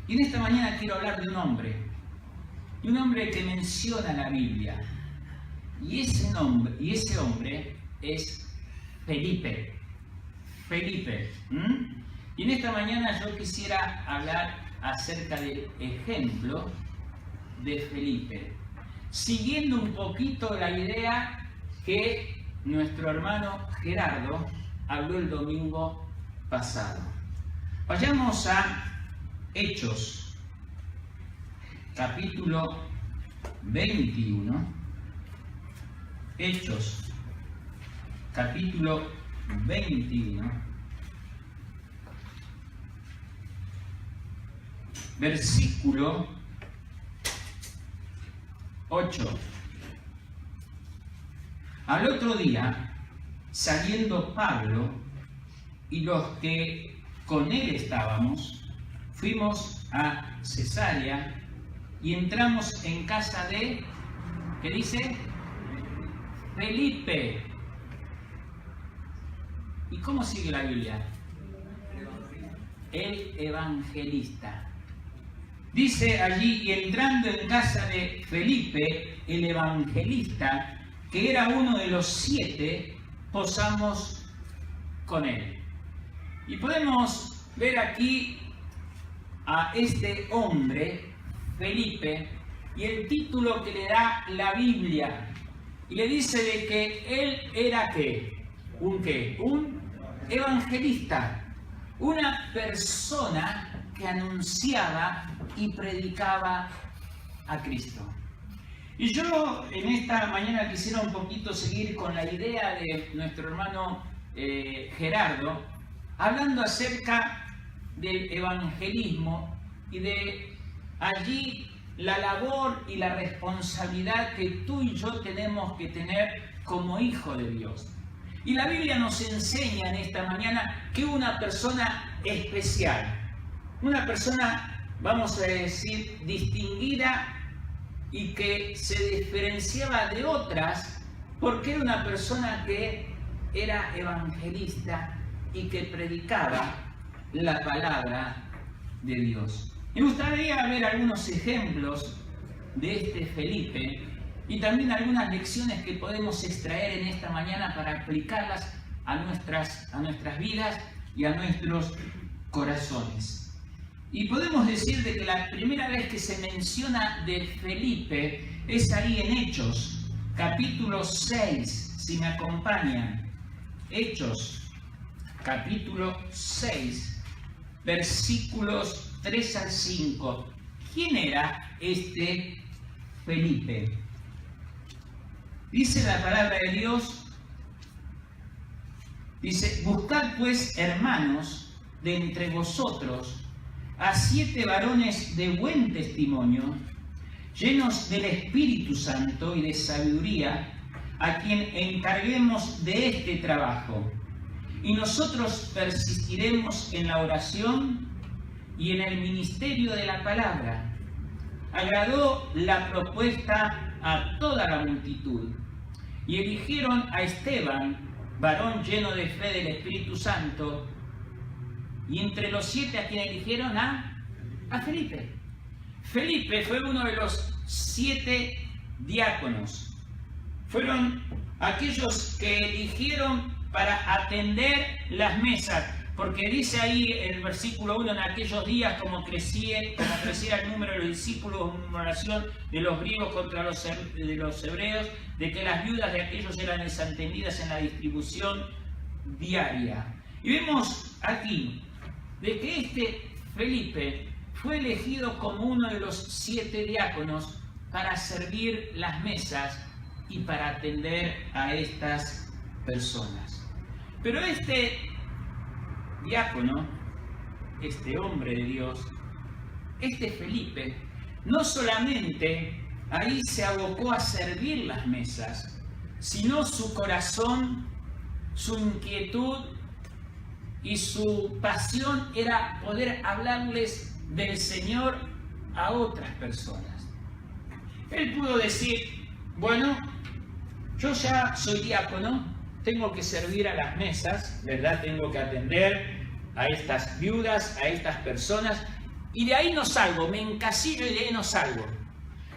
Y en esta mañana quiero hablar de un hombre que menciona la Biblia. Y ese hombre es Felipe. Y en esta mañana yo quisiera hablar acerca del ejemplo de Felipe, siguiendo un poquito la idea que nuestro hermano Gerardo habló el domingo pasado. Vayamos a Hechos, capítulo 21. Hechos, capítulo 21, versículo 8. Al otro día, saliendo Pablo y los que con él estábamos, fuimos a Cesarea y entramos en casa de, ¿qué dice? Felipe. ¿Y cómo sigue la Biblia? El evangelista. Dice allí, y entrando en casa de Felipe, el evangelista, que era uno de los 7, posamos con él. Y podemos ver aquí a este hombre, Felipe, y el título que le da la Biblia. Y le dice de que él era ¿qué? Un evangelista, una persona que anunciaba y predicaba a Cristo. Y yo en esta mañana quisiera un poquito seguir con la idea de nuestro hermano Gerardo, hablando acerca del evangelismo y de allí la labor y la responsabilidad que tú y yo tenemos que tener como hijo de Dios. Y la Biblia nos enseña en esta mañana que una persona especial, una persona, vamos a decir, distinguida y que se diferenciaba de otras porque era una persona que era evangelista y que predicaba la palabra de Dios. Me gustaría ver algunos ejemplos de este Felipe y también algunas lecciones que podemos extraer en esta mañana para aplicarlas a nuestras vidas y a nuestros corazones. Y podemos decir de que la primera vez que se menciona de Felipe es ahí en Hechos, capítulo 6, si me acompañan. Hechos, capítulo 6, versículos 3 al 5. ¿Quién era este Felipe? Dice la palabra de Dios, dice, buscad pues, hermanos, de entre vosotros, a 7 varones de buen testimonio, llenos del Espíritu Santo y de sabiduría, a quien encarguemos de este trabajo. Y nosotros persistiremos en la oración y en el ministerio de la palabra. Agradó la propuesta a toda la multitud, y eligieron a Esteban, varón lleno de fe del Espíritu Santo, y entre los 7 a quien eligieron a Felipe. Felipe fue uno de los 7 diáconos. Fueron aquellos que eligieron para atender las mesas, porque dice ahí en el versículo 1, en aquellos días como crecía el número de los discípulos en oración de los griegos contra de los hebreos, de que las viudas de aquellos eran desatendidas en la distribución diaria. Y vemos aquí de que este Felipe fue elegido como uno de los 7 diáconos para servir las mesas y para atender a estas personas. Pero este diácono, este hombre de Dios, este Felipe, no solamente ahí se abocó a servir las mesas, sino su corazón, su inquietud y su pasión era poder hablarles del Señor a otras personas. Él pudo decir, bueno, yo ya soy diácono, tengo que servir a las mesas, ¿verdad? Tengo que atender a estas viudas, a estas personas, y de ahí no salgo, me encasillo y de ahí no salgo.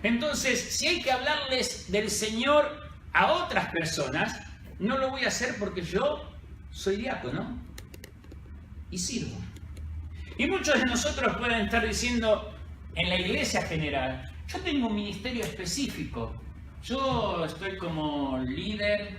Entonces, si hay que hablarles del Señor a otras personas, no lo voy a hacer porque yo soy diácono y sirvo. Y muchos de nosotros pueden estar diciendo en la iglesia general, yo tengo un ministerio específico, yo estoy como líder,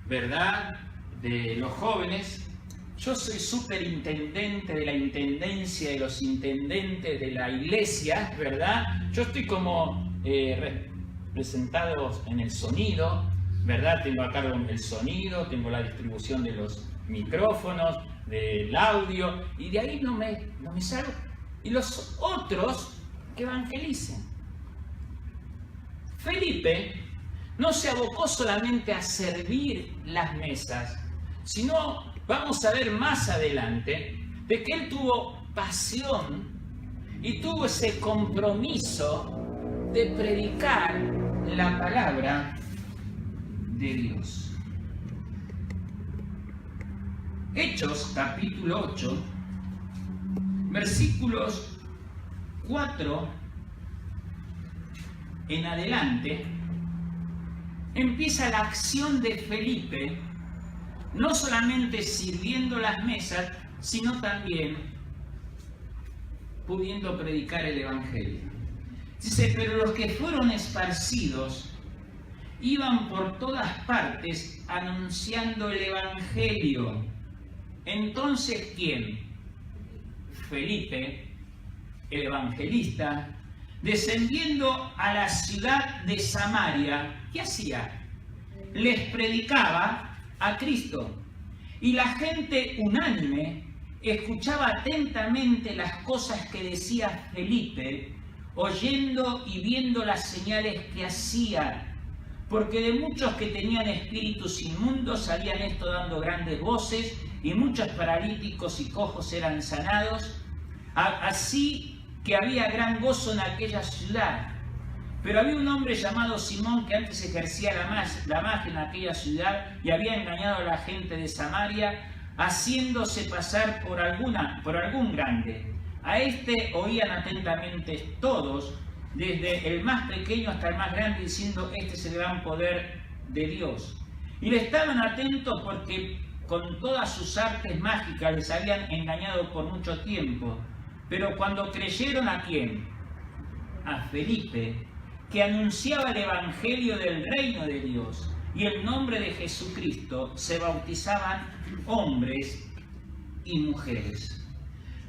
¿verdad?, de los jóvenes, yo soy superintendente de la intendencia de los intendentes de la iglesia, ¿verdad? Yo estoy como representado en el sonido, ¿verdad? Tengo a cargo el sonido, tengo la distribución de los micrófonos, del audio, y de ahí no me salgo. Y los otros que evangelicen. Felipe no se abocó solamente a servir las mesas, sino, vamos a ver más adelante, de que él tuvo pasión y tuvo ese compromiso de predicar la palabra de Dios. Hechos capítulo 8, versículos 4 en adelante, empieza la acción de Felipe, no solamente sirviendo las mesas, sino también pudiendo predicar el Evangelio. Dice, pero los que fueron esparcidos iban por todas partes anunciando el Evangelio. Entonces, ¿quién? Felipe, el evangelista, descendiendo a la ciudad de Samaria, ¿qué hacía? Les predicaba a Cristo. Y la gente unánime escuchaba atentamente las cosas que decía Felipe, oyendo y viendo las señales que hacía, porque de muchos que tenían espíritus inmundos salían esto dando grandes voces, y muchos paralíticos y cojos eran sanados, así que había gran gozo en aquella ciudad. Pero había un hombre llamado Simón que antes ejercía la magia en aquella ciudad y había engañado a la gente de Samaria, haciéndose pasar por algún grande. A este oían atentamente todos, desde el más pequeño hasta el más grande, diciendo, este es el gran poder de Dios. Y le estaban atentos porque con todas sus artes mágicas les habían engañado por mucho tiempo. Pero cuando creyeron, ¿a quién? A Felipe, que anunciaba el Evangelio del reino de Dios y el nombre de Jesucristo, se bautizaban hombres y mujeres.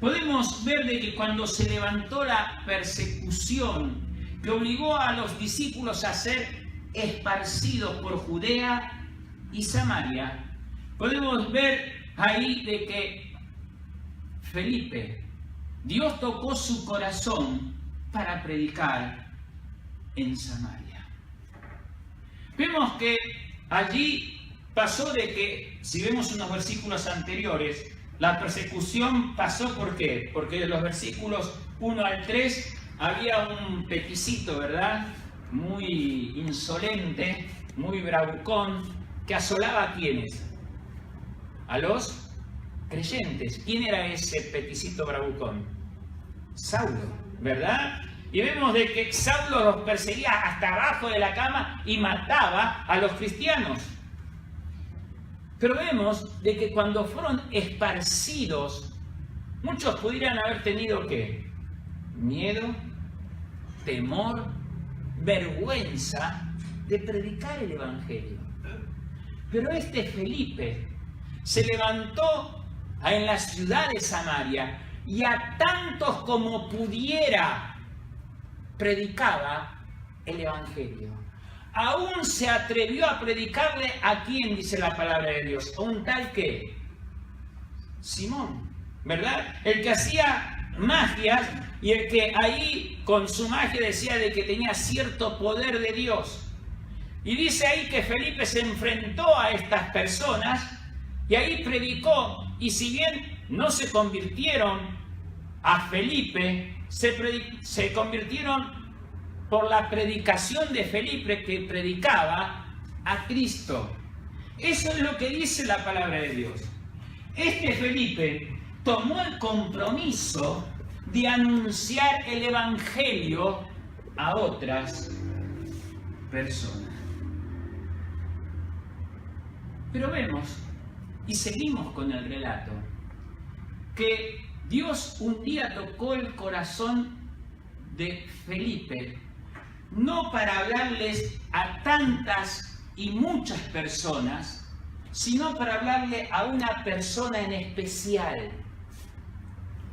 Podemos ver de que cuando se levantó la persecución que obligó a los discípulos a ser esparcidos por Judea y Samaria, podemos ver ahí de que Felipe, Dios tocó su corazón para predicar en Samaria. Vemos que allí pasó de que, si vemos unos versículos anteriores, la persecución pasó, ¿por qué? Porque de los versículos 1 al 3 había un peticito, ¿verdad? Muy insolente, muy bravucón, que asolaba a ¿quiénes? A los creyentes. ¿Quién era ese peticito bravucón? Saulo, ¿verdad? Y vemos de que Saulo los perseguía hasta abajo de la cama y mataba a los cristianos. Pero vemos de que cuando fueron esparcidos, muchos pudieran haber tenido ¿qué? Miedo, temor, vergüenza de predicar el Evangelio. Pero este Felipe se levantó en la ciudad de Samaria y a tantos como pudiera predicaba el Evangelio. Aún se atrevió a predicarle a quién, dice la palabra de Dios, a un tal que Simón, ¿verdad? El que hacía magias y el que ahí con su magia decía de que tenía cierto poder de Dios. Y dice ahí que Felipe se enfrentó a estas personas y ahí predicó, y si bien no se convirtieron a Felipe, se convirtieron por la predicación de Felipe, que predicaba a Cristo. Eso es lo que dice la palabra de Dios. Este Felipe tomó el compromiso de anunciar el Evangelio a otras personas. Pero vemos, y seguimos con el relato, que Dios un día tocó el corazón de Felipe, no para hablarles a tantas y muchas personas, sino para hablarle a una persona en especial.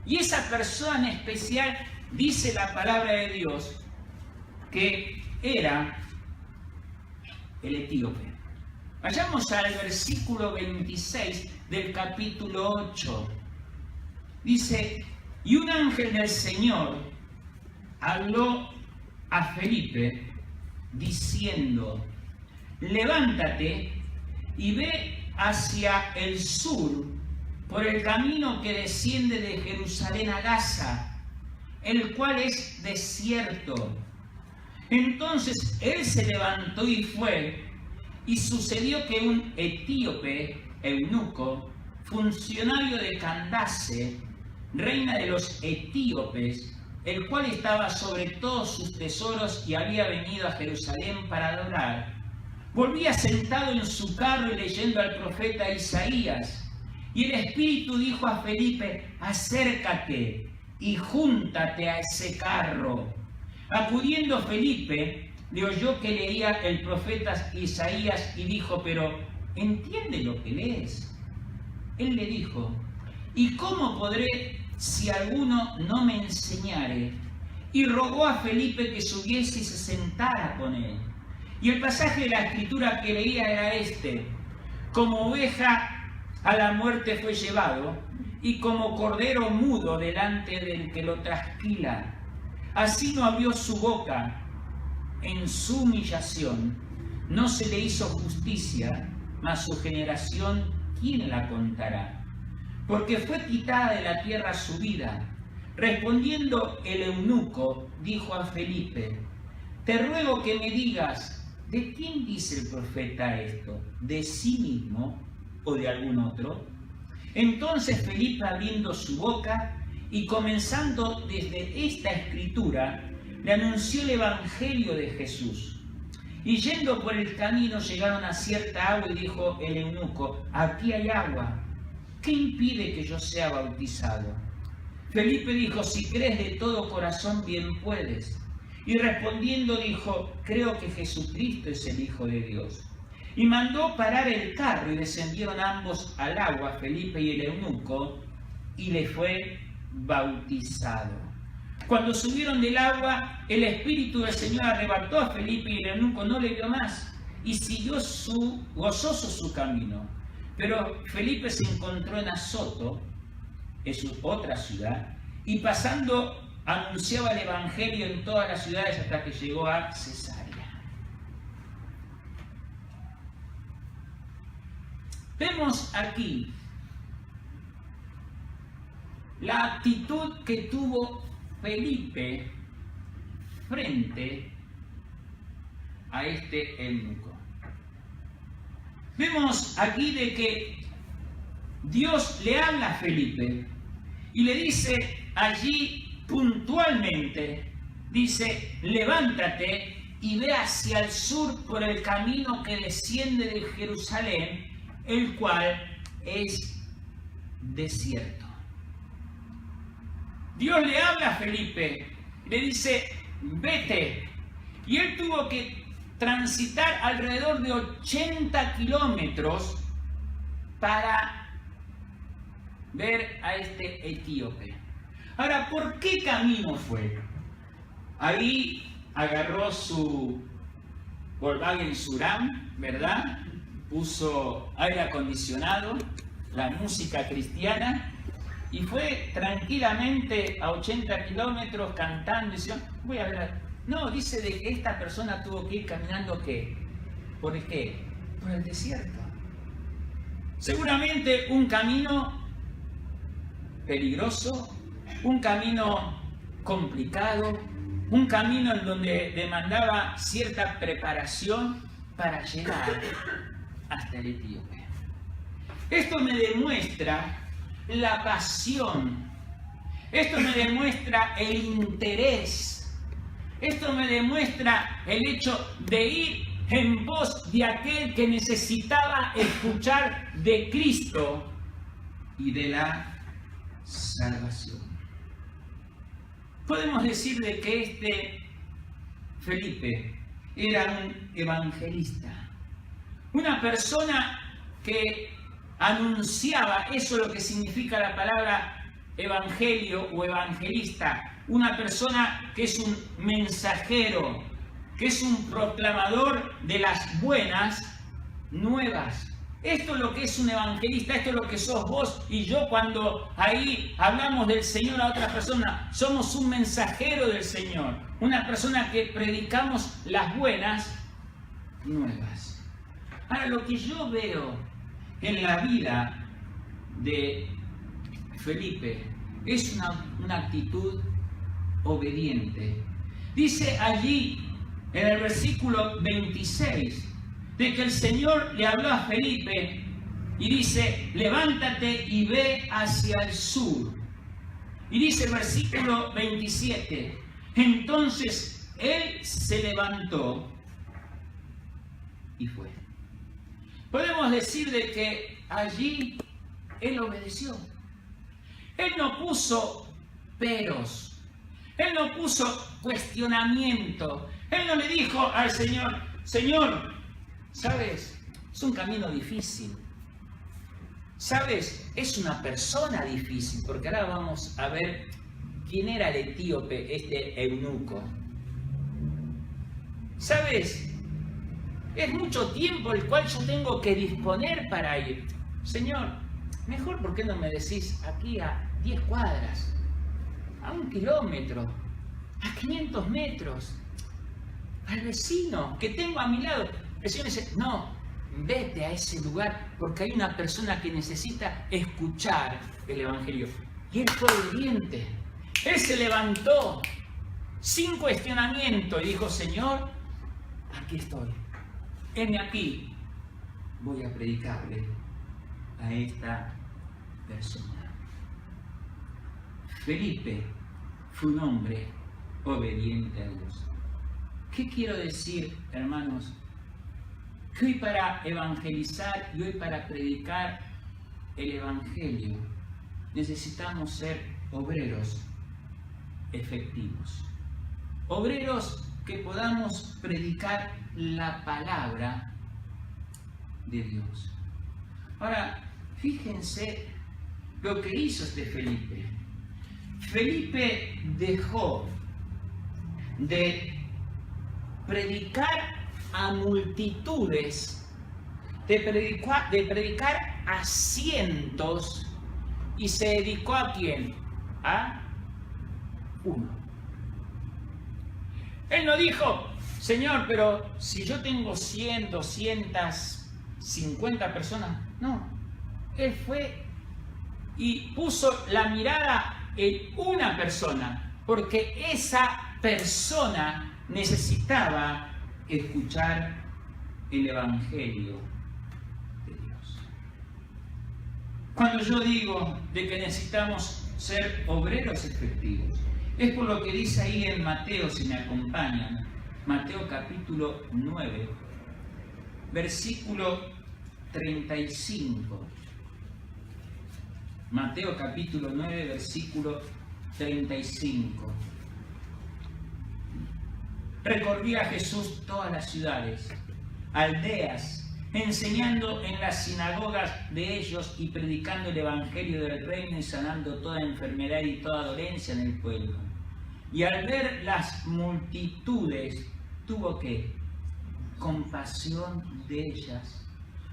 Y esa persona en especial, dice la palabra de Dios, que era el etíope. Vayamos al versículo 26 del capítulo 8. Dice, y un ángel del Señor habló a Felipe diciendo, levántate y ve hacia el sur por el camino que desciende de Jerusalén a Gaza, el cual es desierto. Entonces él se levantó y fue, y sucedió que un etíope, eunuco, funcionario de Candace, reina de los etíopes, el cual estaba sobre todos sus tesoros y había venido a Jerusalén para adorar, volvía sentado en su carro y leyendo al profeta Isaías. Y el Espíritu dijo a Felipe, acércate y júntate a ese carro. Acudiendo Felipe, le oyó que leía el profeta Isaías y dijo, pero ¿entiende lo que lees? Él le dijo, ¿y cómo podré si alguno no me enseñare? Y rogó a Felipe que subiese y se sentara con él. Y el pasaje de la escritura que leía era este, como oveja a la muerte fue llevado, y como cordero mudo delante del que lo trasquila. Así no abrió su boca en su humillación, no se le hizo justicia, mas su generación, ¿quién la contará? Porque fue quitada de la tierra su vida. Respondiendo el eunuco, dijo a Felipe, te ruego que me digas, ¿de quién dice el profeta esto? ¿De sí mismo o de algún otro? Entonces Felipe, abriendo su boca y comenzando desde esta escritura, le anunció el Evangelio de Jesús. Y yendo por el camino llegaron a cierta agua y dijo el eunuco, aquí hay agua, ¿qué impide que yo sea bautizado? Felipe dijo, si crees de todo corazón, bien puedes. Y respondiendo dijo, creo que Jesucristo es el Hijo de Dios. Y mandó parar el carro y descendieron ambos al agua, Felipe y el eunuco, y le fue bautizado. Cuando subieron del agua, el Espíritu del Señor arrebató a Felipe y el eunuco no le vio más, y siguió gozoso su camino. Pero Felipe se encontró en Azoto, es otra ciudad, y pasando anunciaba el Evangelio en todas las ciudades hasta que llegó a Cesarea. Vemos aquí la actitud que tuvo Felipe frente a este eunuco. Vemos aquí de que Dios le habla a Felipe y le dice allí puntualmente, dice, levántate y ve hacia el sur por el camino que desciende de Jerusalén, el cual es desierto. Dios le habla a Felipe, le dice, vete. Y él tuvo que transitar alrededor de 80 kilómetros para ver a este etíope. Ahora, ¿por qué camino fue? Ahí agarró su Volkswagen Suram, ¿verdad? Puso aire acondicionado, la música cristiana, y fue tranquilamente a 80 kilómetros cantando, diciendo, voy a ver. No, dice de que esta persona tuvo que ir caminando, ¿qué? ¿Por qué? Por el desierto. Seguramente un camino peligroso, un camino complicado, un camino en donde demandaba cierta preparación para llegar hasta el etíope. Esto me demuestra la pasión, Esto me demuestra el interés. Esto me demuestra el hecho de ir en pos de aquel que necesitaba escuchar de Cristo y de la salvación. Podemos decir de que este Felipe era un evangelista, una persona que anunciaba, eso es lo que significa la palabra evangelio o evangelista, una persona que es un mensajero, que es un proclamador de las buenas nuevas. Esto es lo que es un evangelista, esto es lo que sos vos y yo cuando ahí hablamos del Señor a otra persona. Somos un mensajero del Señor, una persona que predicamos las buenas nuevas. Ahora, lo que yo veo en la vida de Felipe es una actitud obediente. Dice allí en el versículo 26, de que el Señor le habló a Felipe y dice, levántate y ve hacia el sur. Y dice el versículo 27, entonces él se levantó y fue. Podemos decir de que allí él obedeció. Él no puso peros, él no puso cuestionamiento, él no le dijo al Señor, Señor, ¿sabes? Es un camino difícil. ¿Sabes? Es una persona difícil, porque ahora vamos a ver quién era el etíope, este eunuco. ¿Sabes? Es mucho tiempo el cual yo tengo que disponer para ir. Señor, mejor ¿por qué no me decís aquí a 10 cuadras, a 1 kilómetro, a 500 metros, al vecino que tengo a mi lado? El Señor dice, no, vete a ese lugar porque hay una persona que necesita escuchar el Evangelio. Y él fue obediente. Él se levantó sin cuestionamiento y dijo, Señor, aquí estoy. Heme aquí. Voy a predicarle a esta persona. Felipe fue un hombre obediente a Dios. ¿Qué quiero decir, hermanos? Que hoy para evangelizar y hoy para predicar el Evangelio necesitamos ser obreros efectivos. Obreros que podamos predicar la palabra de Dios. Ahora, fíjense lo que hizo este Felipe. Felipe dejó de predicar a multitudes, de predicar a cientos, y se dedicó ¿a quién? A uno. Él no dijo, Señor, pero si yo tengo 100, 250 personas, no. Él fue y puso la mirada en una persona, porque esa persona necesitaba escuchar el Evangelio de Dios. Cuando yo digo de que necesitamos ser obreros efectivos, es por lo que dice ahí en Mateo, si me acompañan, Mateo capítulo 9, versículo 35. Mateo capítulo 9, versículo 35. Recorría Jesús todas las ciudades, aldeas, enseñando en las sinagogas de ellos y predicando el evangelio del reino y sanando toda enfermedad y toda dolencia en el pueblo. Y al ver las multitudes, tuvo que compasión de ellas,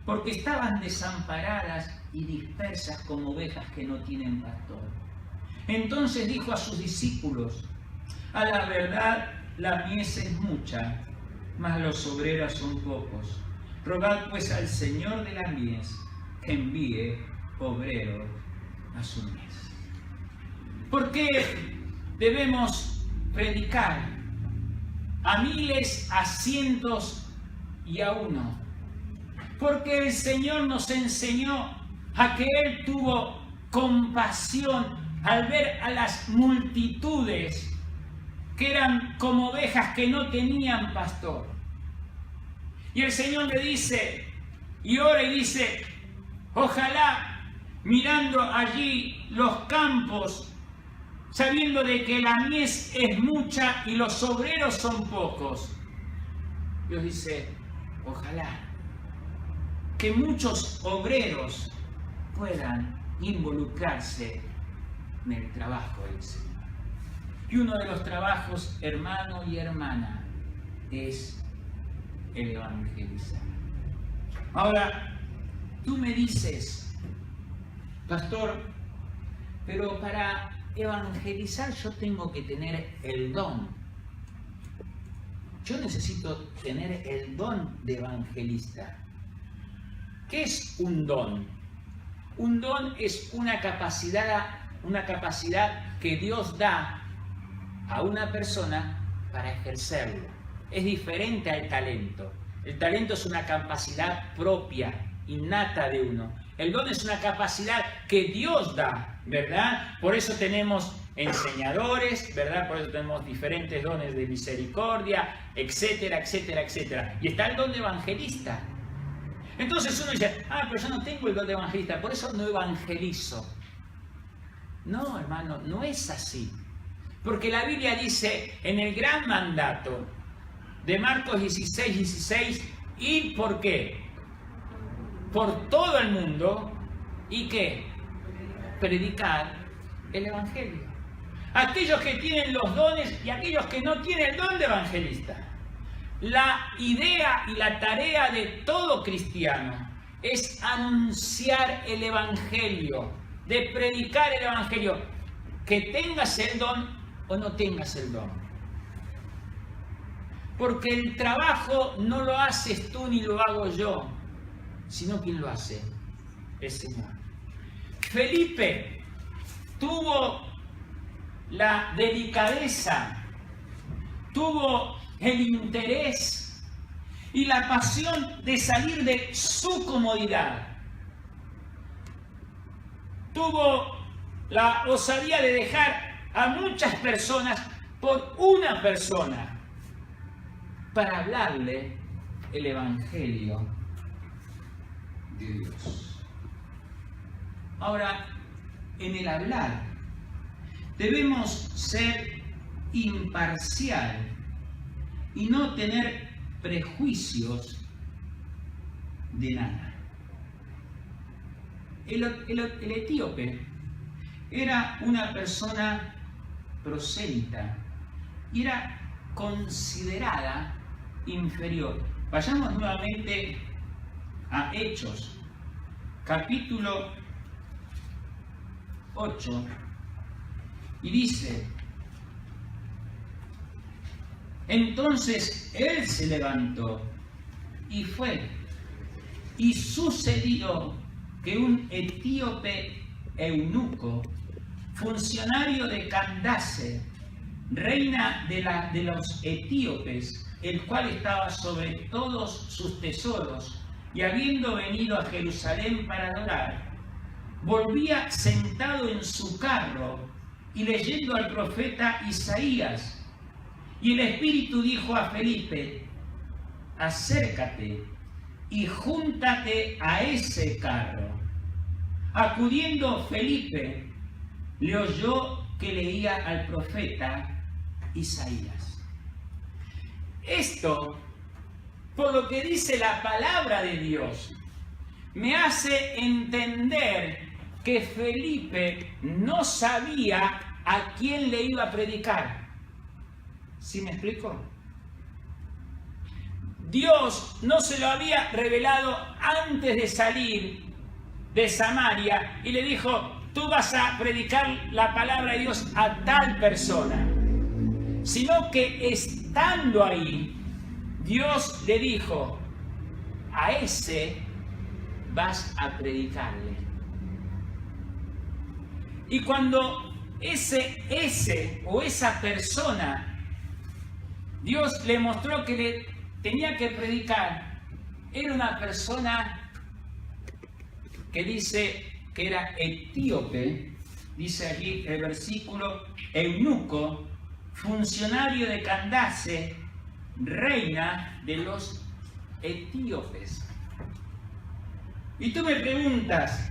porque estaban desamparadas y dispersas como ovejas que no tienen pastor. Entonces dijo a sus discípulos, a la verdad, la mies es mucha, mas los obreros son pocos. Rogad pues al Señor de la mies que envíe obreros a su mies. ¿Por qué debemos predicar a miles, a cientos y a uno? Porque el Señor nos enseñó a que Él tuvo compasión al ver a las multitudes que eran como ovejas que no tenían pastor. Y el Señor le dice, y ora y dice, ojalá mirando allí los campos, sabiendo de que la mies es mucha y los obreros son pocos. Dios dice, ojalá que muchos obreros puedan involucrarse en el trabajo del Señor. Y uno de los trabajos, hermano y hermana, es el evangelizar. Ahora, tú me dices, pastor, pero para evangelizar yo tengo que tener el don. Yo necesito tener el don de evangelista. ¿Qué es un don? Un don es una capacidad que Dios da a una persona para ejercerlo. Es diferente al talento. El talento es una capacidad propia, innata de uno. El don es una capacidad que Dios da, ¿verdad? Por eso tenemos enseñadores, ¿verdad? Por eso tenemos diferentes dones de misericordia, etcétera, etcétera, etcétera. Y está el don de evangelista. Entonces uno dice, pero yo no tengo el don de evangelista, por eso no evangelizo. No, hermano, no es así. Porque la Biblia dice en el gran mandato de Marcos 16, 16, ¿y por qué? Por todo el mundo, ¿y qué? Predicar el evangelio. Aquellos que tienen los dones y aquellos que no tienen el don de evangelista. La idea y la tarea de todo cristiano es anunciar el evangelio, de predicar el evangelio, que tengas el don o no tengas el don. Porque el trabajo no lo haces tú ni lo hago yo, sino quien lo hace, el Señor. Felipe tuvo la delicadeza, tuvo el interés y la pasión de salir de su comodidad. Tuvo la osadía de dejar a muchas personas por una persona para hablarle el evangelio de Dios. Ahora, en el hablar, debemos ser imparcial y no tener prejuicios de nada. El etíope era una persona prosélita y era considerada inferior. Vayamos nuevamente a Hechos, capítulo 8, y dice: entonces él se levantó y fue, y sucedió que un etíope eunuco, funcionario de Candace, reina de los etíopes, el cual estaba sobre todos sus tesoros, y habiendo venido a Jerusalén para adorar, volvía sentado en su carro y leyendo al profeta Isaías. Y el Espíritu dijo a Felipe: acércate y júntate a ese carro. Acudiendo Felipe, le oyó que leía al profeta Isaías. Esto, por lo que dice la palabra de Dios, me hace entender que Felipe no sabía a quién le iba a predicar. ¿Sí me explico? Dios no se lo había revelado antes de salir de Samaria y le dijo: tú vas a predicar la palabra de Dios a tal persona. Sino que estando ahí, Dios le dijo: a ese vas a predicarle. Y cuando ese o esa persona, Dios le mostró que le tenía que predicar, era una persona que dice que era etíope dice allí el versículo, eunuco, funcionario de Candace, reina de los etíopes. Y tú me preguntas,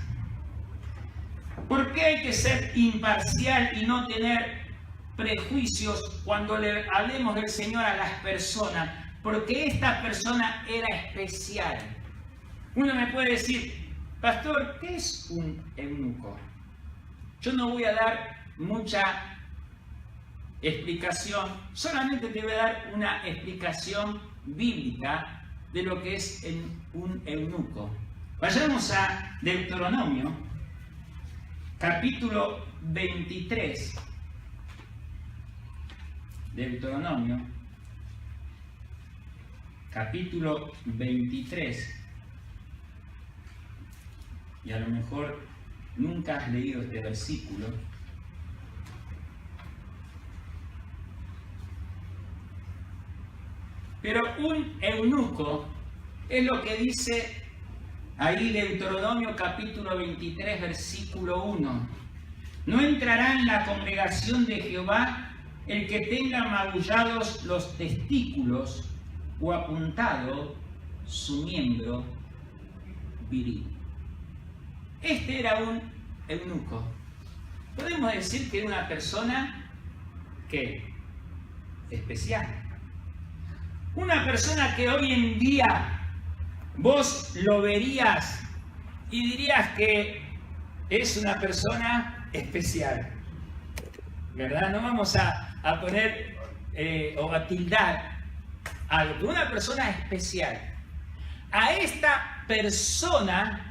¿por qué hay que ser imparcial y no tener prejuicios cuando le hablemos del Señor a las personas? Porque esta persona era especial. Uno me puede decir, pastor, ¿qué es un eunuco? Yo no voy a dar mucha explicación, solamente te voy a dar una explicación bíblica de lo que es un eunuco. Vayamos a Deuteronomio, capítulo 23. Deuteronomio, capítulo 23. Y a lo mejor nunca has leído este versículo. Pero un eunuco es lo que dice ahí Deuteronomio capítulo 23, versículo 1. No entrará en la congregación de Jehová el que tenga magullados los testículos o apuntado su miembro viril. Este era un eunuco. Podemos decir que era una persona que especial. Una persona que hoy en día vos lo verías y dirías que es una persona especial. ¿Verdad? No vamos a poner o a tildar algo, pero una persona especial. A esta persona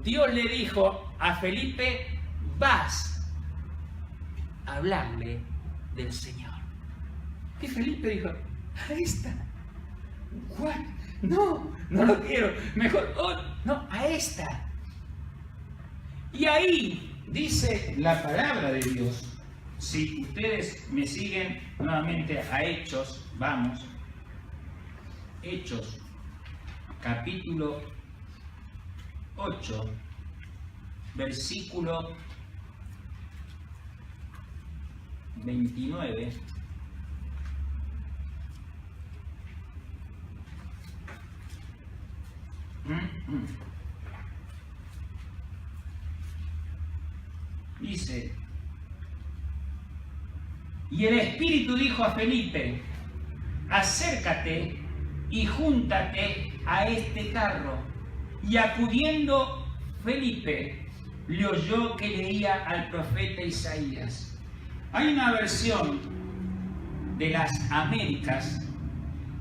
Dios le dijo a Felipe, vas a hablarle del Señor. Y Felipe dijo, a esta. ¿Cuál? No lo quiero. Mejor, no, a esta. Y ahí dice la palabra de Dios. Si ustedes me siguen nuevamente a Hechos, vamos. Hechos, capítulo 8, versículo 29. Dice, y el Espíritu dijo a Felipe, acércate y júntate a este carro. Y acudiendo Felipe, le oyó que leía al profeta Isaías. Hay una versión de las Américas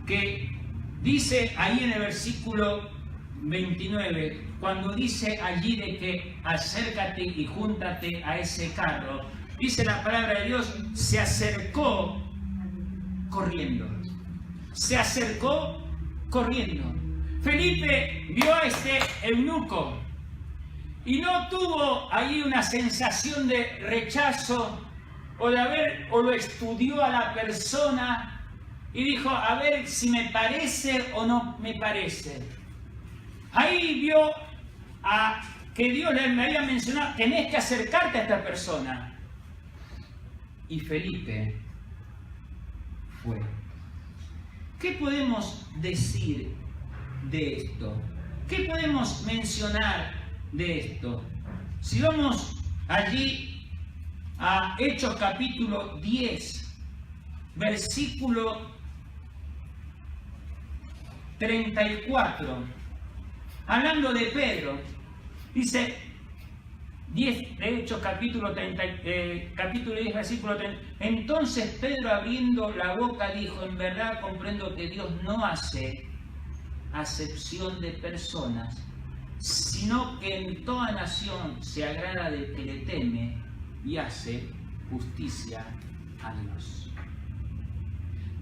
que dice ahí en el versículo 29, cuando dice allí de que acércate y júntate a ese carro, dice la palabra de Dios, se acercó corriendo. Se acercó corriendo. Felipe vio a este eunuco y no tuvo ahí una sensación de rechazo o lo estudió a la persona y dijo, a ver si me parece o no me parece. Ahí vio que Dios le había mencionado, tenés que acercarte a esta persona. Y Felipe fue. ¿Qué podemos decir de esto? ¿Qué podemos mencionar de esto? Si vamos allí a Hechos capítulo 10, versículo 34, hablando de Pedro, dice 10 de Hechos capítulo 10, versículo 30. Entonces Pedro, abriendo la boca, dijo, en verdad comprendo que Dios no hace acepción de personas, sino que en toda nación se agrada del que le teme y hace justicia a Dios.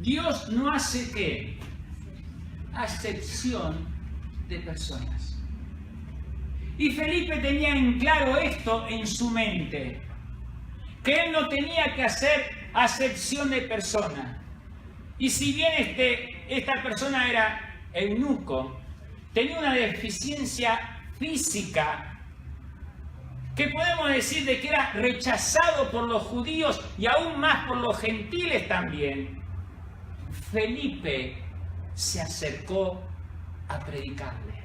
Dios no hace ¿qué? Acepción de personas. Y Felipe tenía en claro esto en su mente, que él no tenía que hacer acepción de personas. Y si bien esta persona era eunuco, tenía una deficiencia física que podemos decir de que era rechazado por los judíos y aún más por los gentiles también, Felipe se acercó a predicarle.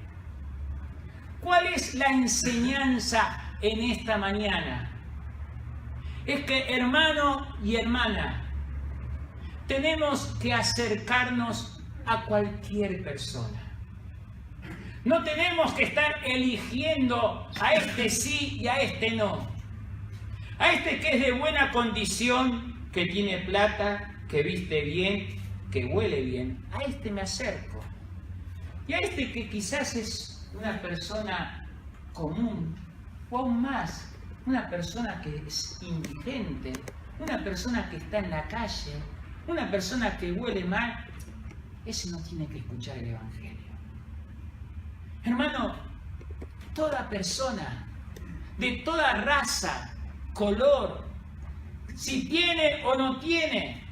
¿Cuál es la enseñanza en esta mañana? Es que, hermano y hermana, tenemos que acercarnos a cualquier persona. No tenemos que estar eligiendo a este sí y a este no. A este que es de buena condición, que tiene plata, que viste bien, que huele bien, a este me acerco. Y a este que quizás es una persona común, o aún más, una persona que es indigente, una persona que está en la calle, una persona que huele mal, ese no tiene que escuchar el Evangelio. Hermano, toda persona, de toda raza, color, si tiene o no tiene,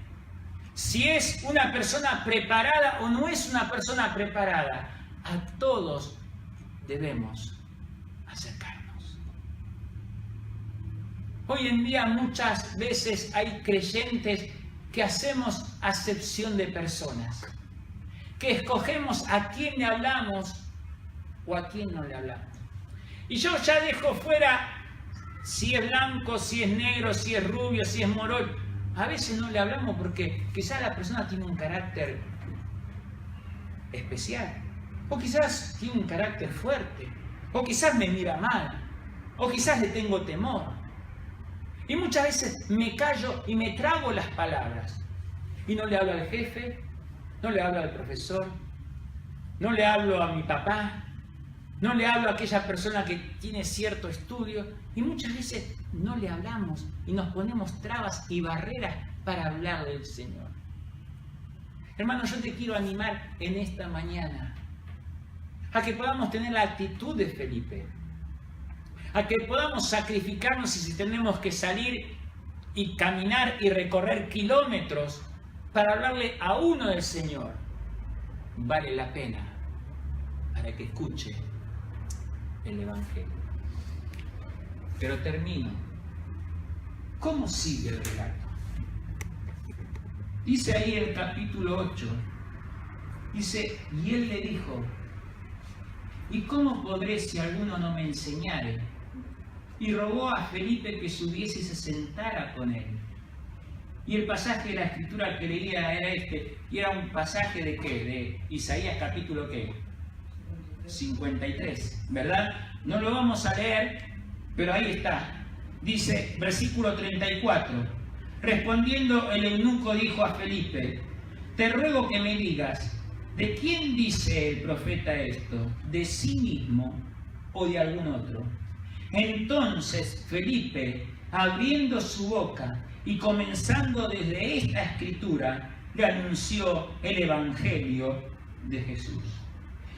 si es una persona preparada o no es una persona preparada, a todos debemos acercarnos. Hoy en día muchas veces hay creyentes que hacemos acepción de personas, que escogemos a quién le hablamos o a quién no le hablamos. Y yo ya dejo fuera si es blanco, si es negro, si es rubio, si es morocho. A veces no le hablamos porque quizás la persona tiene un carácter especial, o quizás tiene un carácter fuerte, o quizás me mira mal, o quizás le tengo temor. Y muchas veces me callo y me trago las palabras. Y no le hablo al jefe, no le hablo al profesor, no le hablo a mi papá, no le hablo a aquella persona que tiene cierto estudio, y muchas veces no le hablamos y nos ponemos trabas y barreras para hablar del Señor. Hermano, yo te quiero animar en esta mañana a que podamos tener la actitud de Felipe, a que podamos sacrificarnos y si tenemos que salir y caminar y recorrer kilómetros para hablarle a uno del Señor, vale la pena para que escuche el Evangelio. Pero termino. ¿Cómo sigue el relato? Dice ahí el capítulo 8, dice, y él le dijo, ¿y cómo podré si alguno no me enseñare? Y rogó a Felipe que subiese y se sentara con él. Y el pasaje de la escritura que leía era este, y era un pasaje de ¿qué? De Isaías capítulo ¿qué? 53, ¿verdad? No lo vamos a leer, pero ahí está. Dice, versículo 34, respondiendo el eunuco dijo a Felipe, te ruego que me digas, ¿de quién dice el profeta esto? ¿De sí mismo o de algún otro? Entonces Felipe, abriendo su boca y comenzando desde esta escritura, le anunció el Evangelio de Jesús.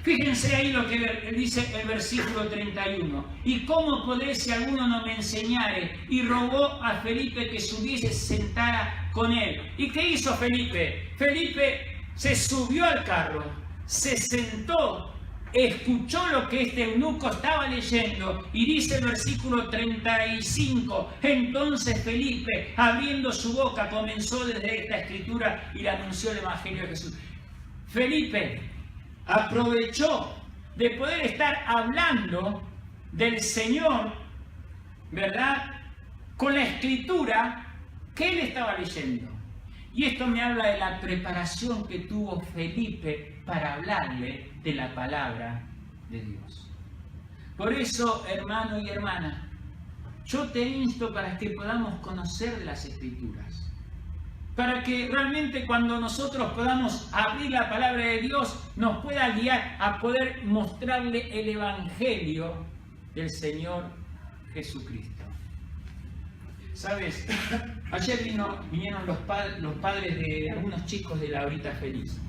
Fíjense ahí lo que dice el versículo 31. ¿Y cómo podré si alguno no me enseñare? Y rogó a Felipe que subiese, se sentara con él. ¿Y qué hizo Felipe? Felipe se subió al carro, se sentó, escuchó lo que este eunuco estaba leyendo y dice el versículo 35, entonces Felipe, abriendo su boca, comenzó desde esta escritura y le anunció el Evangelio de Jesús. Felipe aprovechó de poder estar hablando del Señor, ¿verdad?, con la escritura que él estaba leyendo. Y esto me habla de la preparación que tuvo Felipe para hablarle de la palabra de Dios. Por eso, hermano y hermana, yo te insto para que podamos conocer las Escrituras. Para que realmente cuando nosotros podamos abrir la palabra de Dios, nos pueda guiar a poder mostrarle el Evangelio del Señor Jesucristo. ¿Sabes? Ayer vinieron los padres de algunos chicos de la Horita Feliz.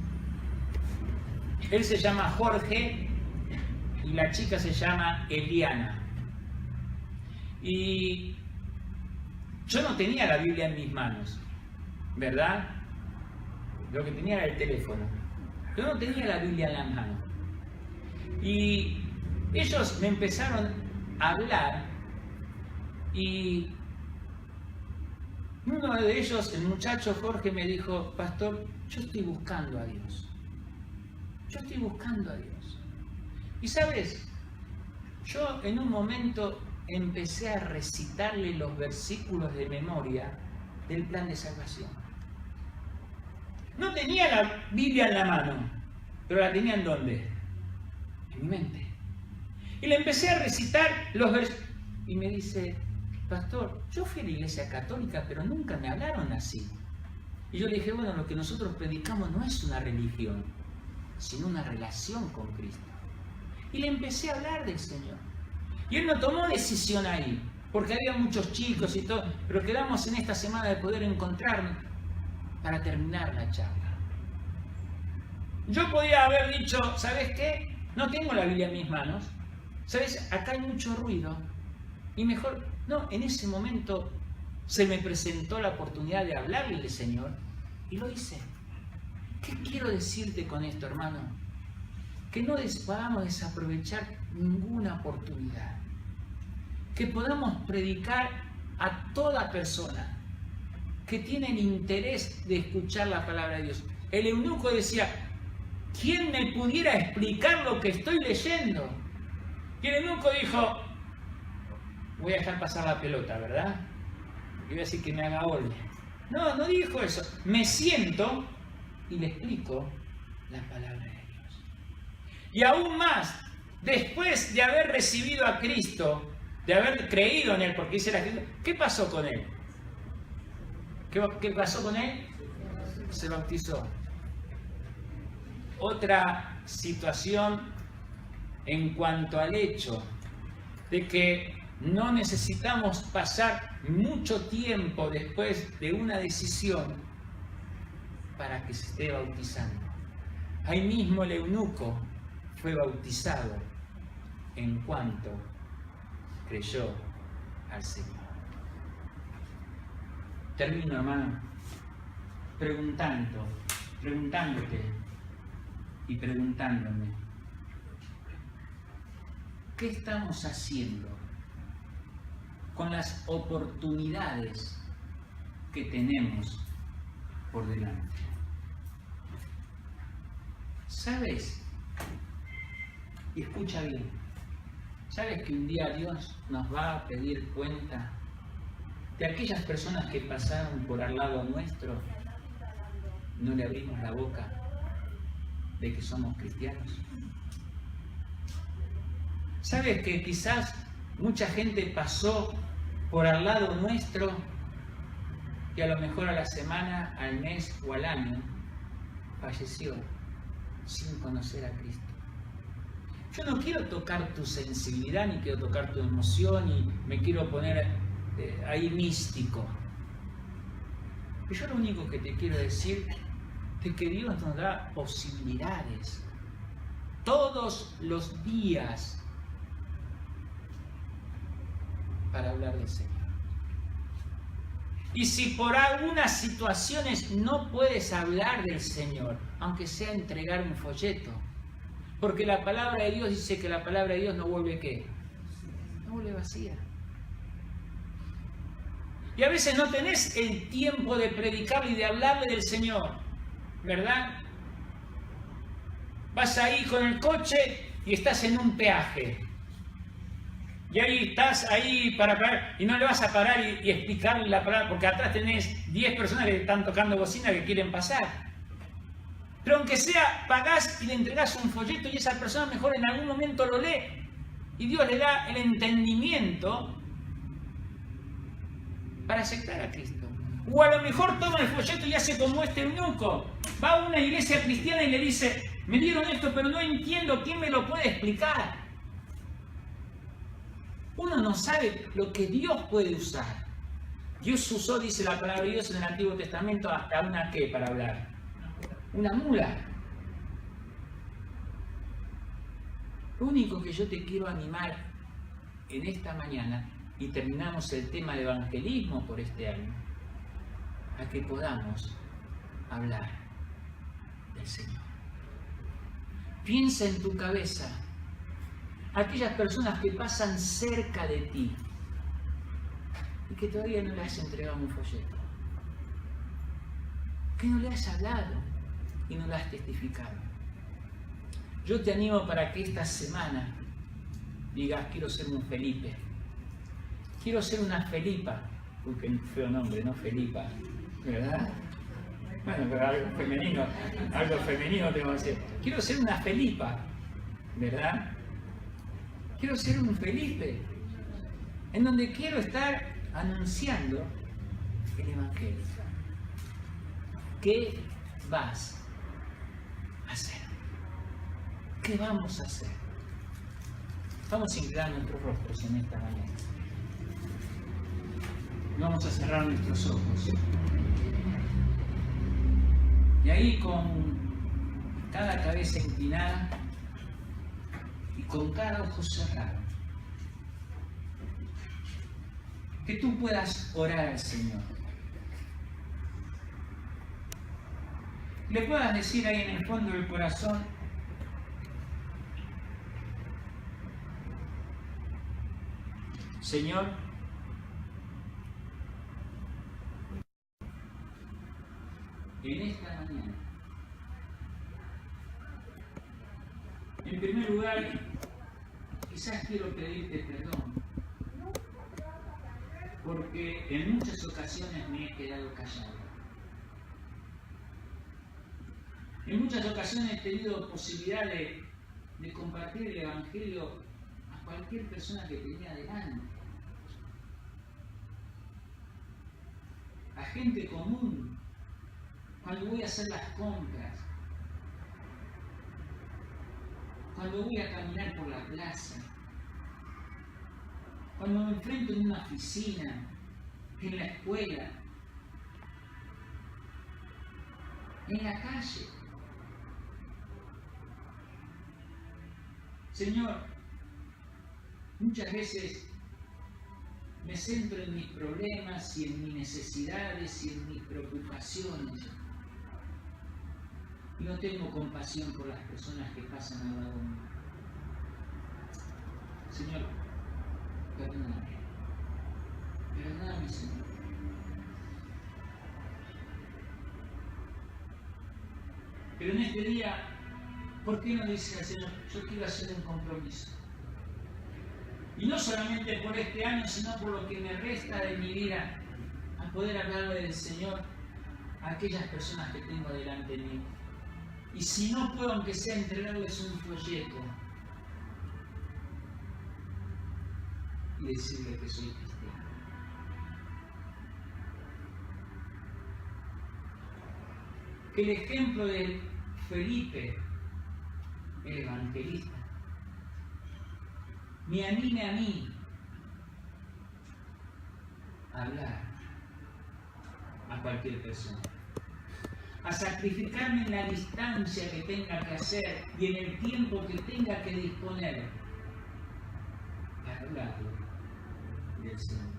Él se llama Jorge y la chica se llama Eliana. Y yo no tenía la Biblia en mis manos, ¿verdad? Lo que tenía era el teléfono. Yo no tenía la Biblia en la mano. Y ellos me empezaron a hablar Y uno de ellos, el muchacho Jorge, me dijo: pastor, yo estoy buscando a Dios. Yo estoy buscando a Dios. Y sabes, yo en un momento empecé a recitarle los versículos de memoria del plan de salvación. No tenía la Biblia en la mano, pero la tenía ¿en dónde? En mi mente. Y le empecé a recitar los versículos. Y me dice: pastor, yo fui a la iglesia católica, pero nunca me hablaron así. Y yo le dije: bueno, lo que nosotros predicamos no es una religión, sino una relación con Cristo. Y le empecé a hablar del Señor. Y él no tomó decisión ahí, porque había muchos chicos y todo, pero quedamos en esta semana de poder encontrarnos para terminar la charla. Yo podía haber dicho: ¿sabes qué? No tengo la Biblia en mis manos. ¿Sabes? Acá hay mucho ruido. Y mejor, no, en ese momento se me presentó la oportunidad de hablarle al Señor y lo hice. ¿Qué quiero decirte con esto, hermano? Que no podamos desaprovechar ninguna oportunidad. Que podamos predicar a toda persona que tiene el interés de escuchar la palabra de Dios. El eunuco decía: ¿quién me pudiera explicar lo que estoy leyendo? Y el eunuco dijo: voy a dejar pasar la pelota, ¿verdad? Y voy a decir que me haga gol. No, no dijo eso. Me siento y le explico la palabra de Dios. Y aún más, después de haber recibido a Cristo, de haber creído en Él, porque dice la Escritura, ¿qué pasó con Él? ¿Qué pasó con Él? Se bautizó. Otra situación en cuanto al hecho de que no necesitamos pasar mucho tiempo después de una decisión para que se esté bautizando. Ahí mismo el eunuco fue bautizado en cuanto creyó al Señor. Termino, hermano, preguntándote y preguntándome: ¿qué estamos haciendo con las oportunidades que tenemos por delante? ¿Sabes? Y escucha bien. ¿Sabes que un día Dios nos va a pedir cuenta de aquellas personas que pasaron por al lado nuestro? No le abrimos la boca de que somos cristianos. ¿Sabes que quizás mucha gente pasó por al lado nuestro y a lo mejor a la semana, al mes o al año falleció sin conocer a Cristo? Yo no quiero tocar tu sensibilidad, ni quiero tocar tu emoción, ni me quiero poner ahí místico. Pero yo lo único que te quiero decir es que Dios nos da posibilidades todos los días para hablar del Señor. Y si por algunas situaciones no puedes hablar del Señor, aunque sea entregar un folleto, porque la palabra de Dios dice que la palabra de Dios no vuelve ¿qué? No vuelve vacía. Y a veces no tenés el tiempo de predicarle y de hablarle del Señor, ¿verdad? Vas ahí con el coche y estás en un peaje. Y ahí estás ahí para parar y no le vas a parar y explicarle la palabra, porque atrás tenés 10 personas que están tocando bocina que quieren pasar. Pero aunque sea, pagás y le entregás un folleto y esa persona mejor en algún momento lo lee. Y Dios le da el entendimiento para aceptar a Cristo. O a lo mejor toma el folleto y hace como este eunuco. Va a una iglesia cristiana y le dice: me dieron esto, pero no entiendo, ¿quién me lo puede explicar? Uno no sabe lo que Dios puede usar. Dios usó, dice la palabra de Dios en el Antiguo Testamento, hasta una ¿qué para hablar? Una mula. Lo único que yo te quiero animar en esta mañana, y terminamos el tema de evangelismo por este año, a que podamos hablar del Señor. Piensa en tu cabeza aquellas personas que pasan cerca de ti y que todavía no le has entregado un folleto? Que no le has hablado y no le has testificado. Yo te animo para que esta semana digas, quiero ser un Felipe. Quiero ser una Felipa. Uy, qué feo nombre, ¿no? Felipa, ¿verdad? Bueno, pero algo femenino tengo que decir. Quiero ser una Felipa, ¿verdad? Quiero ser un Felipe, en donde quiero estar anunciando el Evangelio. ¿Qué vas a hacer? ¿Qué vamos a hacer? Vamos a inclinar nuestros rostros en esta mañana. Vamos a cerrar nuestros ojos. Y ahí con cada cabeza inclinada y con cada ojo cerrado, que tú puedas orar al Señor. Le puedas decir ahí en el fondo del corazón, Señor, en esta mañana, en primer lugar, quizás quiero pedirte perdón, porque en muchas ocasiones me he quedado callado. En muchas ocasiones he tenido posibilidad de compartir el Evangelio a cualquier persona que tenía delante. A gente común, cuando voy a hacer las compras, cuando voy a caminar por la plaza, cuando me enfrento en una oficina, en la escuela, en la calle. Señor, muchas veces me centro en mis problemas y en mis necesidades y en mis preocupaciones. Y no tengo compasión por las personas que pasan al lado mío. Señor, perdóname. Perdóname, Señor. Pero en este día, ¿por qué no dice al Señor, yo quiero hacer un compromiso? Y no solamente por este año, sino por lo que me resta de mi vida, a poder hablarle del Señor a aquellas personas que tengo delante de mí. Y si no puedo, aunque sea entregarles un folleto y decirle que soy cristiano. Que el ejemplo de Felipe, el evangelista, me anime a mí a hablar a cualquier persona, a sacrificarme en la distancia que tenga que hacer y en el tiempo que tenga que disponer para hablarle del Señor.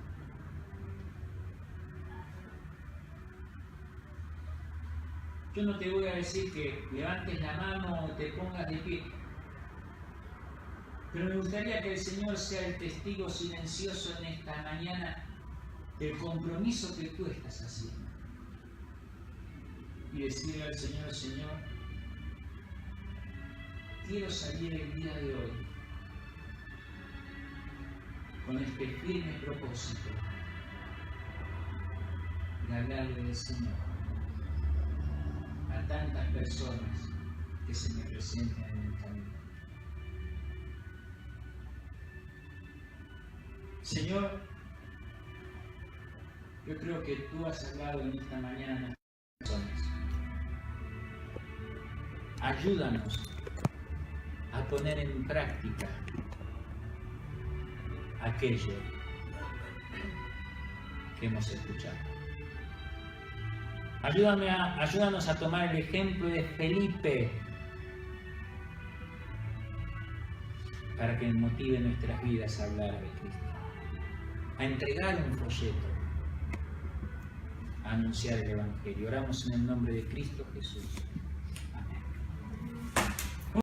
Yo no te voy a decir que levantes la mano o te pongas de pie, pero me gustaría que el Señor sea el testigo silencioso en esta mañana del compromiso que tú estás haciendo. Y decirle al Señor, Señor, quiero salir el día de hoy con este firme propósito de hablarle del Señor a tantas personas que se me presentan en el camino. Señor, yo creo que tú has hablado en esta mañana a las personas. Ayúdanos a poner en práctica aquello que hemos escuchado. Ayúdanos a tomar el ejemplo de Felipe para que motive nuestras vidas a hablar de Cristo, a entregar un folleto, a anunciar el Evangelio. Oramos en el nombre de Cristo Jesús.